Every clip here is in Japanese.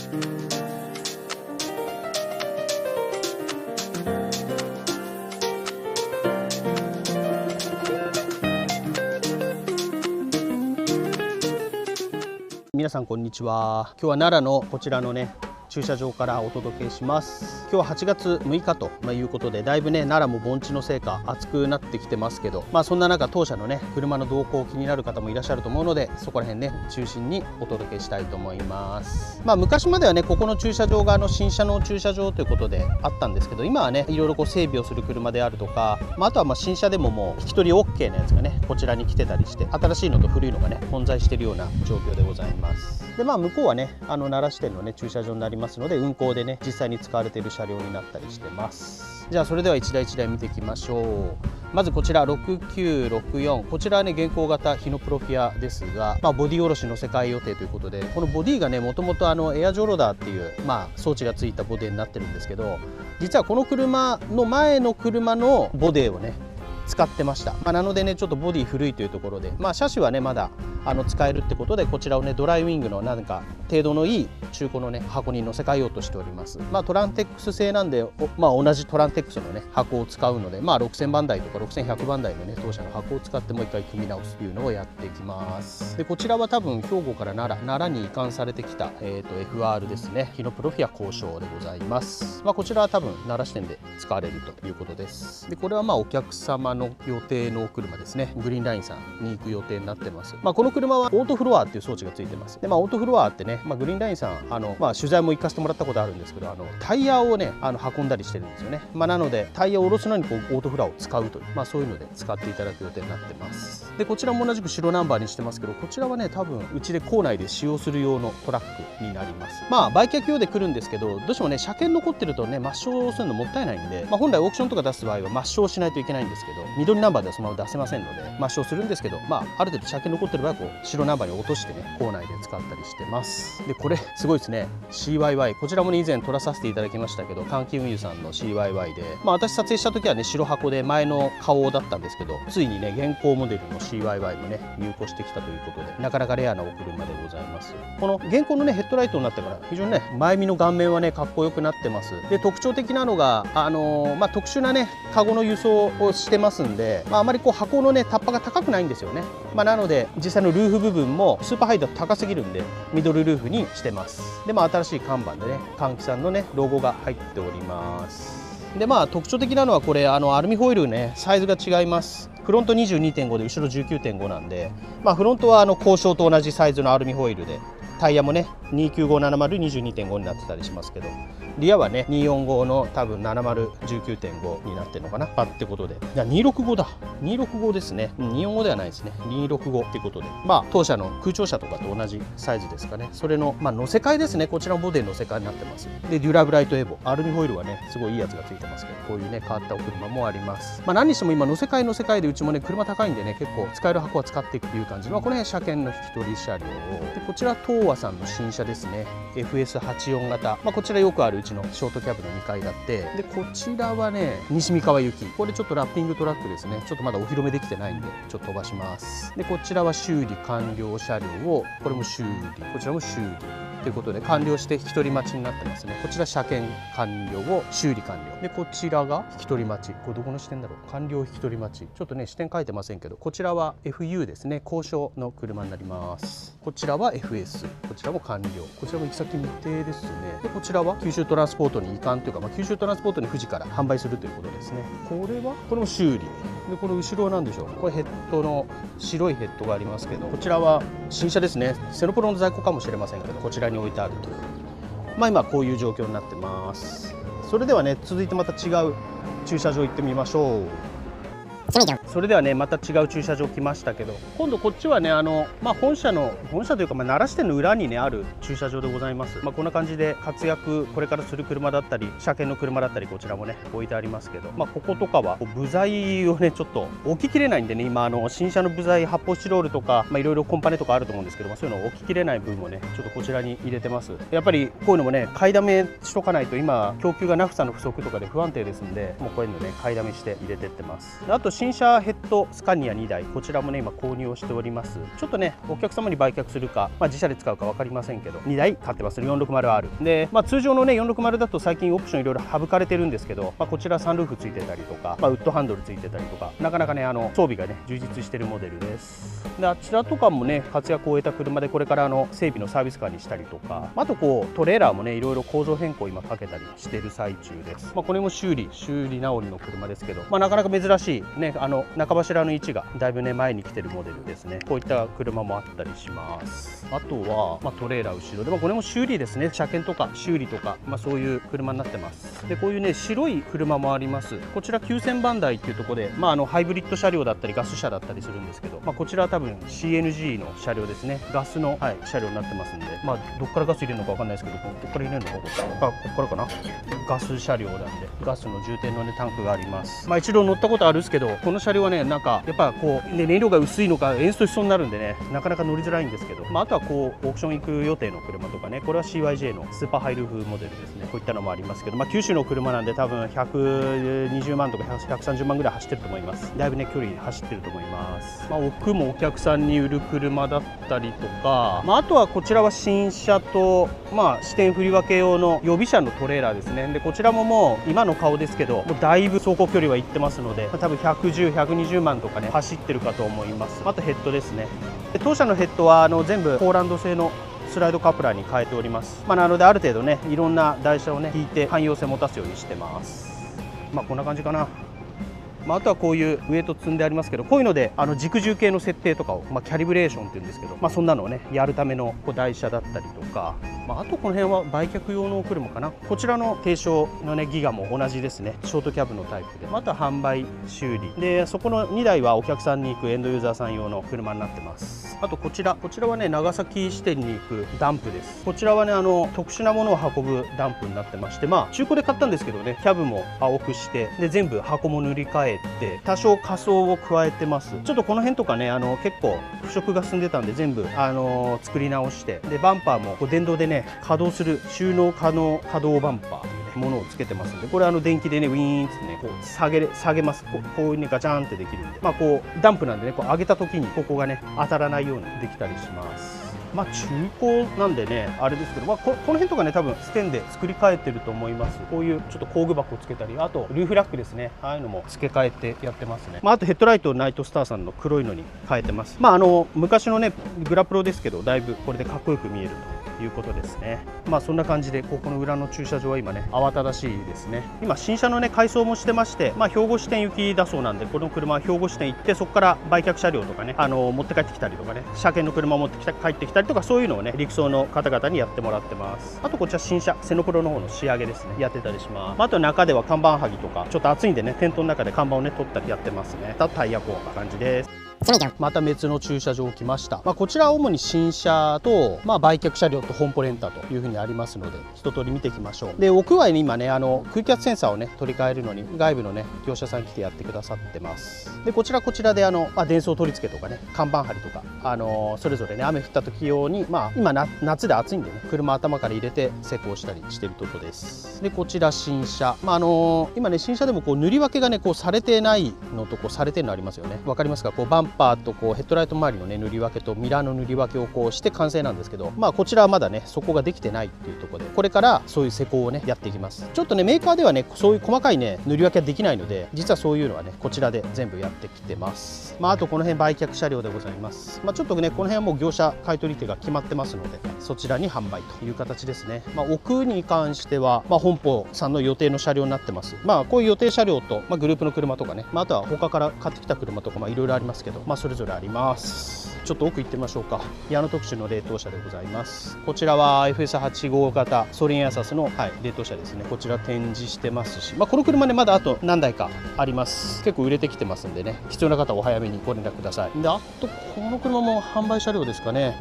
皆さんこんにちは。今日は奈良のこちらのね駐車場からお届けします。今日は8月6日ということで、だいぶね奈良も盆地のせいか暑くなってきてますけど、そんな中当社のね車の動向気になる方もいらっしゃると思うので、そこら辺ね中心にお届けしたいと思います。昔まではねここの駐車場が新車の駐車場ということであったんですけど、今はねいろいろこう整備をする車であるとか、あとは新車でももう引き取り OK なやつがねこちらに来てたりして、新しいのと古いのがね混在しているような状況でございます。で向こうはね奈良支店のね駐車場になりますので、運行でね実際に使われている車両になったりしてます。じゃあそれでは一台一台見ていきましょう。まずこちら6964、こちらはね現行型ヒノプロピアですが、ボディおろしの世界予定ということで、このボディがねもともとエアジョロダーっていう装置がついたボディになってるんですけど、実はこの車の前の車のボディをね使ってました。なのでねちょっとボディ古いというところで、車種はねまだ使えるってことで、こちらをねドライウィングのなんか程度のいい中古のね箱に乗せ替えようとしております。トランテックス製なんで、同じトランテックスのね箱を使うので、6000番台とか6100番台のね当社の箱を使ってもう一回組み直すというのをやっていきます。でこちらは多分兵庫から奈良に移管されてきた、FR ですね、ヒノプロフィア交渉でございます。こちらは多分奈良支店で使われるということです。でこれはお客様の予定のお車ですね、グリーンラインさんに行く予定になってます。この車はオートフロアっていう装置がついてます。でオートフロアってね、グリーンラインさん取材も行かせてもらったことあるんですけど、タイヤをね運んだりしてるんですよね。なのでタイヤを下ろすのにこうオートフロアを使うという、そういうので使っていただく予定になってます。でこちらも同じく白ナンバーにしてますけど、こちらはね多分うちで校内で使用する用のトラックになります。売却用で来るんですけど、どうしてもね車検残ってるとね抹消するのもったいないんで、本来オークションとか出す場合は抹消しないといけないんですけど、緑ナンバーではそのまま出せませんので抹消するんですけど、ある程度車検残ってる場合はこう白ナンバーに落としてね校内で使ったりしてます。でこれすごいですね、 CYY、 こちらもね以前撮らさせていただきましたけど、換気運輸さんの CYY で、私撮影した時はね白箱で前の顔だったんですけど、ついにね現行モデルの CYY もね入庫してきたということで、なかなかレアなお車でございます。この現行のねヘッドライトになってから非常にね前見の顔面はねかっこよくなってます。で特徴的なのが特殊なねカゴの輸送をしてますんで、あまりこう箱のねタッパが高くないんですよね。なので実際のルーフ部分もスーパーハイだと高すぎるんでミドルルーフにしてます。で新しい看板でね換気さんのねロゴが入っております。で特徴的なのはこれアルミホイルねサイズが違います。フロント 22.5 で後ろ 19.5 なんで、フロントは交渉と同じサイズのアルミホイルで、タイヤもね 2957022.5 になってたりしますけど、リアはね245の多分7019.5になってるのかなってことで、265だ、265ですね、245ではないですね、265っていうことで、当社の空調車とかと同じサイズですかね。それの乗せ替えですね。こちらのボディの乗せ替えになってます。でデュラブライトエボ、アルミホイルはねすごいいいやつがついてますけど、こういうね変わったお車もあります。何にしても今乗せ替えで、うちもね車高いんでね結構使える箱は使っていくという感じの、これ車検の引き取り車両で、こちら東和さんの新車ですね、 FS84 型、こちらよくあるうちのショートキャブの2階建てで、こちらはね西三河行き、これちょっとラッピングトラックですね。ちょっとまだお披露目できてないんでちょっと飛ばします。でこちらは修理完了車両を、これも修理、こちらも修理ということで完了して引き取り待ちになってますね。こちら車検完了を修理完了で、こちらが引き取り待ち、これどこの支店だろう、完了引き取り待ち、ちょっとね支店書いてませんけど、こちらは FU ですね、交渉の車になります。こちらは FS、 こちらも完了、こちらも行き先未定ですね。でこちらは九州トランスポートに移管というか、九州トランスポートに富士から販売するということですね。これも修理で、この後ろは何でしょう、これヘッドの白いヘッドがありますけど、こちらは新車ですね。セノプロの在庫かもしれませんけど、こちらに置いてあるという、今こういう状況になってます。それではね続いてまた違う駐車場行ってみましょう。それではねまた違う駐車場来ましたけど、今度こっちはね本社というか奈良支店の裏にねある駐車場でございます。こんな感じで活躍これからする車だったり車検の車だったり、こちらもね置いてありますけど、こことかは部材をねちょっと置ききれないんでね、今新車の部材発泡スチロールとかいろいろコンパネとかあると思うんですけど、そういうのを置ききれない分もねちょっとこちらに入れてます。やっぱりこういうのもね買いだめしとかないと、今供給がナフサの不足とかで不安定ですんで、もうこういうのね買いだめして入れてってます。あと新車ヘッドスカニア2台、こちらもね今購入をしております。ちょっとねお客様に売却するか、自社で使うか分かりませんけど、2台買ってます。 460R で、通常のね460だと最近オプションいろいろ省かれてるんですけど、こちらサンルーフついてたりとか、ウッドハンドルついてたりとか、なかなかね装備がね充実してるモデルです。であちらとかもね活躍を終えた車で、これから整備のサービスカーにしたりとか、あとこうトレーラーもねいろいろ構造変更を今かけたりしてる最中です。これも修理直りの車ですけど、なかなか珍しいね中柱の位置がだいぶね前に来てるモデルですね。こういった車もあったりします。あとは、トレーラー後ろで、これも修理ですね。車検とか修理とか、そういう車になってます。でこういうね白い車もあります。こちら9000番台っていうところで、ハイブリッド車両だったりガス車だったりするんですけど、こちらは多分 CNG の車両ですね。ガスの、車両になってますんで、どっからガス入れるのか分かんないですけど、どっから入れるのかこっからかな。ガス車両なんでガスの充填の、ね、タンクがあります。一度乗ったことあるんですけど、この車両はねなんかやっぱこう、燃料が薄いのかエンストしそうになるんでね、なかなか乗りづらいんですけど、あとはこうオークション行く予定の車とかね、これは CYJ のスーパーハイルーフモデルですね。こういったのもありますけど、九州の車なんで多分120万とか130万ぐらい走ってると思います。だいぶね距離走ってると思います。奥もお客さんに売る車だったりとか、あとはこちらは新車と支点振り分け用の予備車のトレーラーですね。でこちらももう今の顔ですけど、もうだいぶ走行距離はいってますので、多分110、120万とかね走ってるかと思います。あとヘッドですね。で当社のヘッドは全部ポーランド製のスライドカプラーに変えております。なのである程度ねいろんな台車をね引いて汎用性を持たすようにしてます。こんな感じかな。あとはこういうウエイト積んでありますけど、こういうので軸重計の設定とかを、キャリブレーションっていうんですけど、そんなのをねやるための台車だったりとか、あとこの辺は売却用の車かな。こちらの軽商のねギガも同じですね。ショートキャブのタイプで、あとは販売修理で、そこの2台はお客さんに行くエンドユーザーさん用の車になってます。あとこちらはね長崎支店に行くダンプです。こちらはね特殊なものを運ぶダンプになってまして、中古で買ったんですけどね、キャブも青くして、で全部箱も塗り替えて多少仮装を加えてます。ちょっとこの辺とかね結構腐食が進んでたんで全部作り直して、でバンパーもこう電動でね稼働する収納可能可動バンパーというねものをつけてますんで、これ電気でねウィーンってねこう下げます。こういうねガチャンってできるんで、こうダンプなんでねこう上げた時にここがね当たらないようにできたりします。中古なんでねあれですけど、この辺とかね多分ステンで作り変えてると思います。こういうちょっと工具箱をつけたり、あとルーフラックですね、ああいうのも付け替えてやってますね。あとヘッドライトをナイトスターさんの黒いのに変えてます。昔のねグラプロですけど、だいぶこれでかっこよく見えるということですね。そんな感じで、ここの裏の駐車場は今ね慌ただしいですね。今新車のね改装もしてまして、兵庫支店行きだそうなんで、この車は兵庫支店行って、そこから売却車両とかね持って帰ってきたりとかね、車検の車を持って帰ってきたりとか、そういうのをね陸送の方々にやってもらってます。あとこちら新車セノプロの方の仕上げですね、やってたりします。あと中では看板剥ぎとか、ちょっと暑いんでねテントの中で看板をね取ったりやってますね。あとタイヤ交換感じです。また別の駐車場来ました。こちらは主に新車と、売却車両と本舗レンタというふうにありますので、一通り見ていきましょう。で屋外に今ね空気圧センサーをね取り替えるのに外部のね業者さん来てやってくださってます。でこちらで電装取り付けとかね、看板張りとかそれぞれね雨降った時用に、今夏で暑いんでね車頭から入れて施工したりしてるとこです。でこちら新車、今ね新車でもこう塗り分けがねこうされてないのとこうされてるのありますよね。わかりますか？こうバンパーとこうヘッドライト周りのね塗り分けとミラーの塗り分けをこうして完成なんですけど、こちらはまだねそこができてないっていうところで、これからそういう施工をねやっていきます。ちょっとねメーカーではねそういう細かいね塗り分けはできないので、実はそういうのはねこちらで全部やってきてます。あとこの辺売却車両でございます。ちょっとねこの辺はもう業者買取手が決まってますので、そちらに販売という形ですね。奥に関しては、本舗さんの予定の車両になってます。こういう予定車両と、グループの車とかね、あとは他から買ってきた車とかいろいろありますけど、それぞれあります。ちょっと奥行ってみましょうか。矢野特殊の冷凍車でございます。こちらは FS85 型ソリンエアサスの、冷凍車ですね。こちら展示してますし、この車ねまだあと何台かあります。結構売れてきてますんでね、必要な方はお早めにご連絡ください。であとこの車も販売車両ですかね。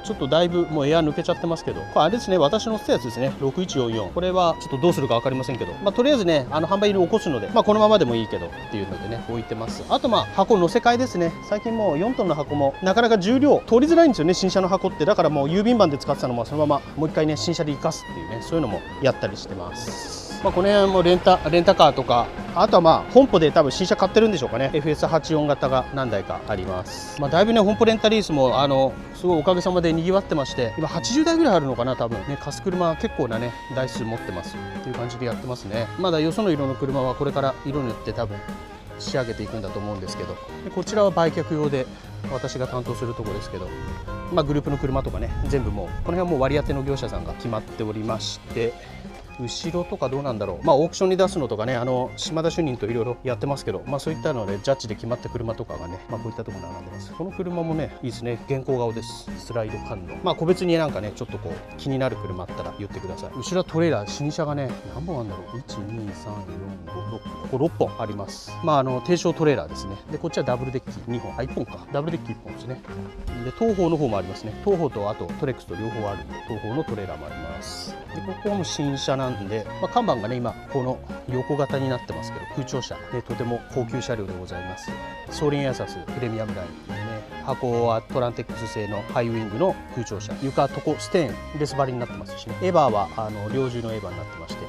ちょっとだいぶもうエア抜けちゃってますけど、これあれですね、私の乗ったやつですね、6144。これはちょっとどうするか分かりませんけど、とりあえずね販売に起こすので、このままでもいいけどっていうのでね置いてます。あと箱乗せ替えですね。最近もう4トンの箱もなかなか重量通りづらいんですよね、新車の箱って。だからもう郵便番で使ってたのもそのままもう一回ね新車で生かすっていうね、そういうのもやったりしてます。まあ、この辺もレンタカーとか、あとはまあ本舗で多分新車買ってるんでしょうかね。 FS84 型が何台かあります。まあ、だいぶね本舗レンタリースもすごいおかげさまでにぎわってまして、今80台ぐらいあるのかな多分ね。貸す車結構なね台数持ってますっていう感じでやってますね。まだよその色の車はこれから色塗って多分仕上げていくんだと思うんですけど、でこちらは売却用で私が担当するところですけど、まあ、グループの車とかね全部もうこの辺はもう割り当ての業者さんが決まっておりまして、後ろとかどうなんだろう、まあ、オークションに出すのとかね、島田主任といろいろやってますけど、まあ、そういったのでジャッジで決まった車とかがね、まあ、こういったところに並んでます。この車もねいいですね。現行顔です。スライド感の、まあ、個別になんかねちょっとこう気になる車あったら言ってください。後ろはトレーラー新車がね何本あるんだろう、12345ここ6本あります。まあ低床トレーラーですね。でこっちはダブルデッキ2本、1本か、ダブルデッキ1本ですね。で東宝の方もありますね。東宝とあとトレックスと両方あるんで東宝のトレーラーもあります。でここはもう新車なんで、まあ、看板がね今この横型になってますけど空調車でとても高級車両でございます。ソーリンエアサスプレミアムラインでね、箱はトランテックス製のハイウィングの空調車、床床ステーンレス張りになってますしね、エバーは猟銃のエバーになってまして、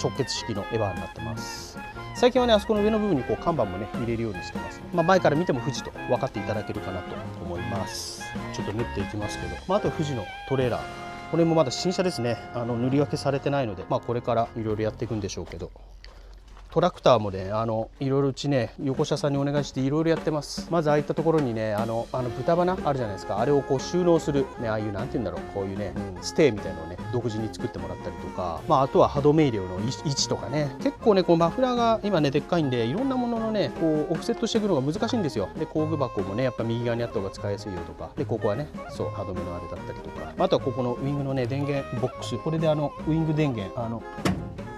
直結式のエバーになってます。最近はねあそこの上の部分にこう看板もね入れるようにしてますね。まあ、前から見ても富士と分かっていただけるかなと思います。ちょっと縫っていきますけど、まあ、あとは富士のトレーラー、これもまだ新車ですね。塗り分けされてないので、まあ、これからいろいろやっていくんでしょうけど、トラクターもねいろいろうちね横車さんにお願いしていろいろやってます。まずああいったところにね豚鼻あるじゃないですか、あれをこう収納する、ね、ああいうなんて言うんだろう、こういうね、ステーみたいなのをね独自に作ってもらったりとか、まあ、あとは波動明瞭の位置とかね、結構ねこうマフラーが今ねでっかいんでいろんなもののねこうオフセットしていくのが難しいんですよ。で工具箱もねやっぱ右側にあった方が使いやすいよとかで、ここはねそう歯止めのあれだったりとか、あとはここのウィングのね電源ボックス、これでウィング電源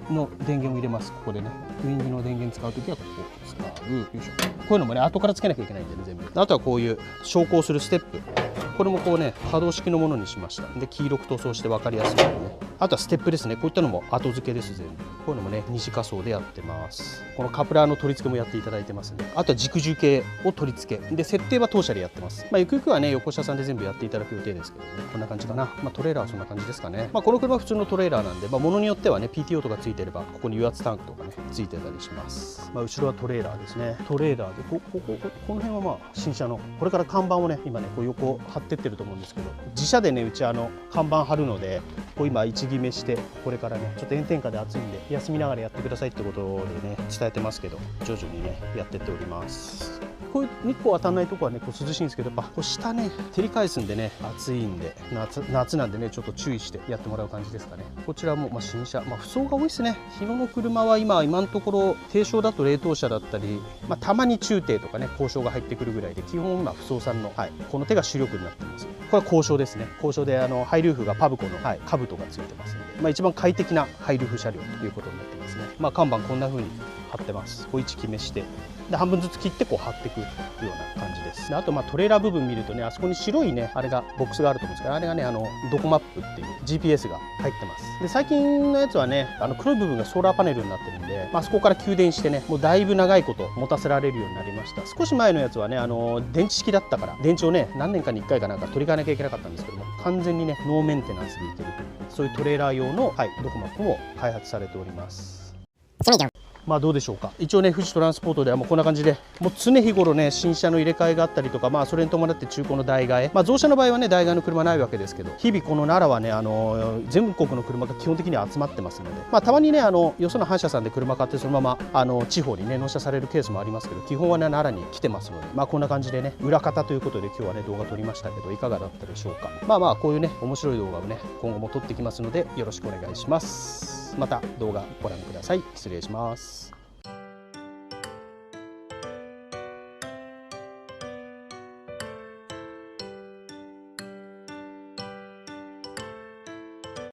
の電源を入れます。ここでねウィングの電源使うときはここを使う。よいしょ。こういうのもね後からつけなきゃいけないんでね全部。あとはこういう昇降するステップ、これもこうね可動式のものにしました。で黄色く塗装して分かりやすいようにね。あとはステップですね。こういったのも後付けです全部。こういうのもね二次仮装でやってます。このカプラーの取り付けもやっていただいてますね。あとは軸重計を取り付けで、設定は当社でやってます。まあ、ゆくゆくはね横車さんで全部やっていただく予定ですけどね。こんな感じかな。まあ、トレーラーはそんな感じですかね。まあ、この車は普通のトレーラーなんで、まあ、ものによってはね PTO とかついてればここに油圧タンクとかねついてたりします。まあ、後ろはトレーラーですね。トレーラーでこの辺はまあ新車のこれから看板をね今ねこう横貼ってってると思うんですけど、自社でねうち看板貼るのでこう今位置決めして、これからねちょっと炎天下で暑いんで休みながらやってくださいってことでね伝えてますけど、徐々にねやってっております。こういう日光当たらないとこはねこう涼しいんですけど、やっぱこう下ね照り返すんでね暑いんで、夏なんでねちょっと注意してやってもらう感じですかね。こちらもまあ新車、まあ、不走が多いですね。日野の車は今のところ低床だと冷凍車だったり、まあ、たまに中低とかね交渉が入ってくるぐらいで、基本今不走さんの、この手が主力になってます。これは交渉ですね。交渉でハイルーフがパブコの、兜がついてますので、まあ、一番快適なハイルーフ車両ということになってますね。まあ、看板こんな風に貼ってます。こう位置決めしてで半分ずつ切ってこう貼っていくような感じです。であとまあトレーラー部分見るとね、あそこに白いねあれがボックスがあると思うんですけど、あれがねドコマップっていう GPS が入ってます。で最近のやつはね黒い部分がソーラーパネルになってるんで、まあそこから給電してねもうだいぶ長いこと持たせられるようになりました。少し前のやつはね電池式だったから電池をね何年かに1回かなんか取り替えなきゃいけなかったんですけども、完全にねノーメンテナンスでいけるという、そういうトレーラー用の、ドコマップも開発されております。まあどうでしょうか。一応ね富士トランスポートではもうこんな感じで、もう常日頃ね新車の入れ替えがあったりとか、まあそれに伴って中古の代替え、まあ増車の場合はね代替えの車ないわけですけど、日々この奈良はね全国の車が基本的に集まってますので、まあたまにねよその販社さんで車買ってそのまま地方にね納車されるケースもありますけど、基本はね奈良に来てますので、まあこんな感じでね裏方ということで今日はね動画撮りましたけど、いかがだったでしょうか。まあこういうね面白い動画をね今後も撮ってきますのでよろしくお願いします。また動画ご覧ください。失礼します。